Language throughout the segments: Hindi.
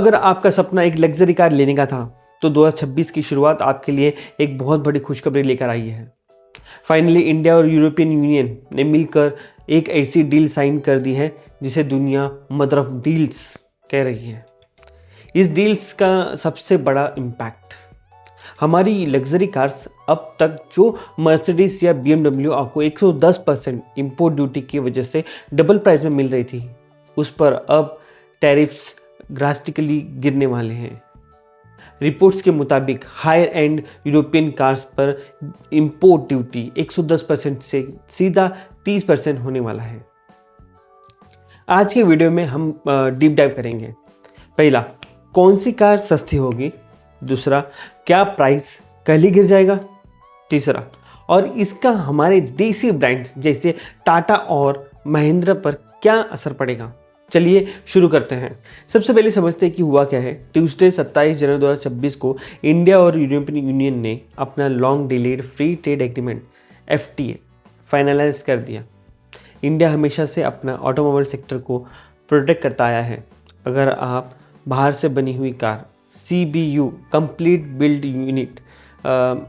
अगर आपका सपना एक लग्जरी कार लेने का था तो 2026 की शुरुआत आपके लिए एक बहुत बड़ी खुशखबरी लेकर आई है। फाइनली इंडिया और यूरोपियन यूनियन ने मिलकर एक ऐसी डील साइन कर दी है जिसे दुनिया मदर ऑफ डील्स कह रही है। इस डील्स का सबसे बड़ा इम्पैक्ट हमारी लग्जरी कार्स, अब तक जो मर्सिडीज या BMW आपको 110% इम्पोर्ट ड्यूटी की वजह से डबल प्राइस में मिल रही थी, उस पर अब टैरिफ्स ड्रास्टिकली गिरने वाले हैं। रिपोर्ट्स के मुताबिक हायर एंड यूरोपियन कार्स पर इंपोर्ट ड्यूटी 110% से सीधा 30% होने वाला है। आज के वीडियो में हम डीप डाइव करेंगे। पहला, कौन सी कार सस्ती होगी। दूसरा, क्या प्राइस कल ही गिर जाएगा। तीसरा, और इसका हमारे देसी ब्रांड्स जैसे टाटा और महिंद्रा पर क्या असर पड़ेगा। चलिए शुरू करते हैं। सबसे पहले समझते हैं कि हुआ क्या है। ट्यूसडे 27 जनवरी 2026 को इंडिया और यूरोपियन यूनियन ने अपना long delayed free trade agreement FTA finalise कर दिया। इंडिया हमेशा से अपना ऑटोमोबाइल सेक्टर को प्रोटेक्ट करता आया है। अगर आप बाहर से बनी हुई car CBU complete build unit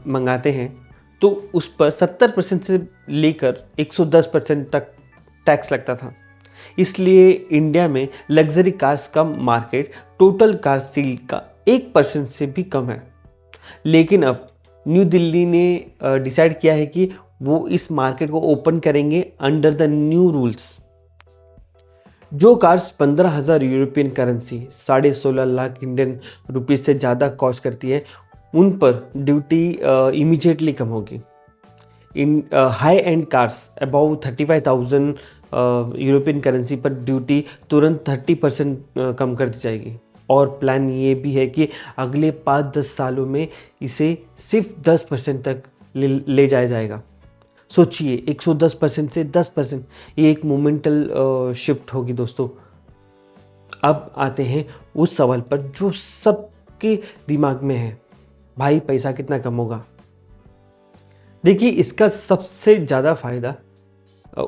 मंगाते हैं तो उस पर 70% से लेकर 110% तक टैक्स लगता था। इसलिए इंडिया में लग्जरी कार्स का मार्केट टोटल कार सेल का 1% से भी कम है। लेकिन अब न्यू दिल्ली ने डिसाइड किया है कि वो इस मार्केट को ओपन करेंगे अंडर द न्यू रूल्स। जो cars 15,000 European currency 16.5 lakh Indian rupees से ज़्यादा कॉस्ट करती है, उन पर ड्यूटी इमीडिएटली कम होगी। In high end cars about 35,000 European currency पर ड्यूटी तुरंत 30% कम कर दी जाएगी। और प्लान ये भी है कि अगले 5-10 सालों में इसे सिर्फ 10% तक ले जाया जाएगा। सोचिए, 110% से 10%, ये एक मोमेंटल शिफ्ट होगी दोस्तों। अब आते हैं उस सवाल पर जो सबके दिमाग में है, भाई पैसा कितना कम होगा। देखिए, इसका सबसे ज़्यादा फ़ायदा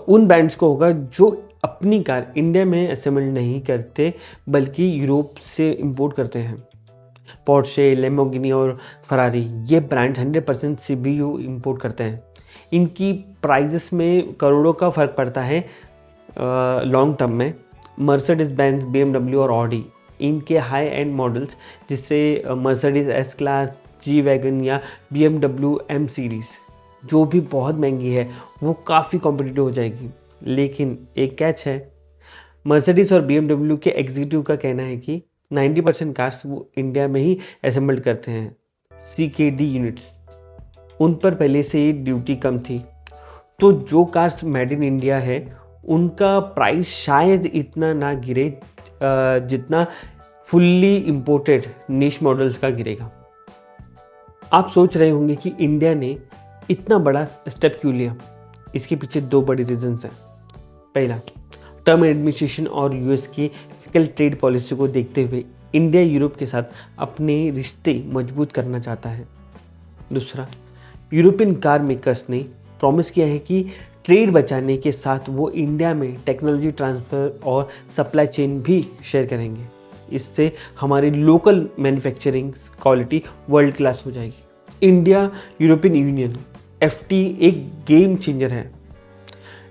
उन ब्रांड्स को होगा जो अपनी कार इंडिया में असेंबल नहीं करते बल्कि यूरोप से इंपोर्ट करते हैं। पोर्शे, लैम्बोर्गिनी और फरारी, ये ब्रांड्स 100% CBU इंपोर्ट करते हैं। इनकी प्राइजेस में करोड़ों का फ़र्क पड़ता है लॉन्ग टर्म में। मर्सिडीज बेंज, BMW और ऑडी, इनके हाई एंड मॉडल्स जिससे Mercedes S class, G wagon या BMW M सीरीज़ जो भी बहुत महंगी है, वो काफ़ी कॉम्पिटिटिव हो जाएगी। लेकिन एक कैच है, मर्सिडीज और BMW के एग्जीक्यूटिव का कहना है कि 90% कार्स वो इंडिया में ही असेंबल्ड करते हैं। CKD यूनिट्स, उन पर पहले से ही ड्यूटी कम थी, तो जो कार्स मेड इन इंडिया है उनका प्राइस शायद इतना ना गिरे जितना फुल्ली इंपोर्टेड निश मॉडल्स का गिरेगा। आप सोच रहे होंगे कि इंडिया ने इतना बड़ा स्टेप क्यों लिया। इसके पीछे 2 बड़ी रीजंस हैं। पहला, ट्रम्प एडमिनिस्ट्रेशन और US की फिकल ट्रेड पॉलिसी को देखते हुए इंडिया यूरोप के साथ अपने रिश्ते मजबूत करना चाहता है। दूसरा, यूरोपियन कार मेकर्स ने प्रॉमिस किया है कि ट्रेड बचाने के साथ वो इंडिया में टेक्नोलॉजी ट्रांसफ़र और सप्लाई चेन भी शेयर करेंगे। इससे हमारी local manufacturing quality world class हो जाएगी। इंडिया यूरोपियन यूनियन FTA एक गेम चेंजर है।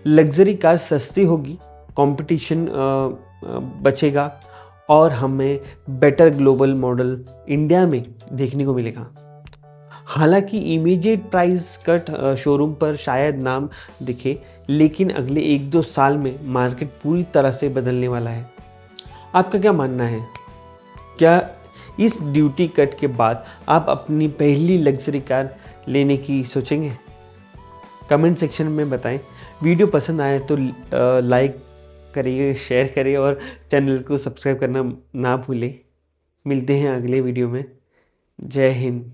लग्जरी कार सस्ती होगी, कंपटीशन बचेगा और हमें बेटर ग्लोबल मॉडल इंडिया में देखने को मिलेगा। हालांकि इमीडिएट प्राइस कट शोरूम पर शायद नाम दिखे, लेकिन अगले 1-2 साल में मार्केट पूरी तरह से बदलने वाला है। आपका क्या मानना है? क्या इस ड्यूटी कट के बाद आप अपनी पहली लग्जरी कार लेने की सोचेंगे? कमेंट सेक्शन में बताएं। वीडियो पसंद आए तो लाइक करिए, शेयर करिए और चैनल को सब्सक्राइब करना ना भूलें। मिलते हैं अगले वीडियो में। जय हिंद।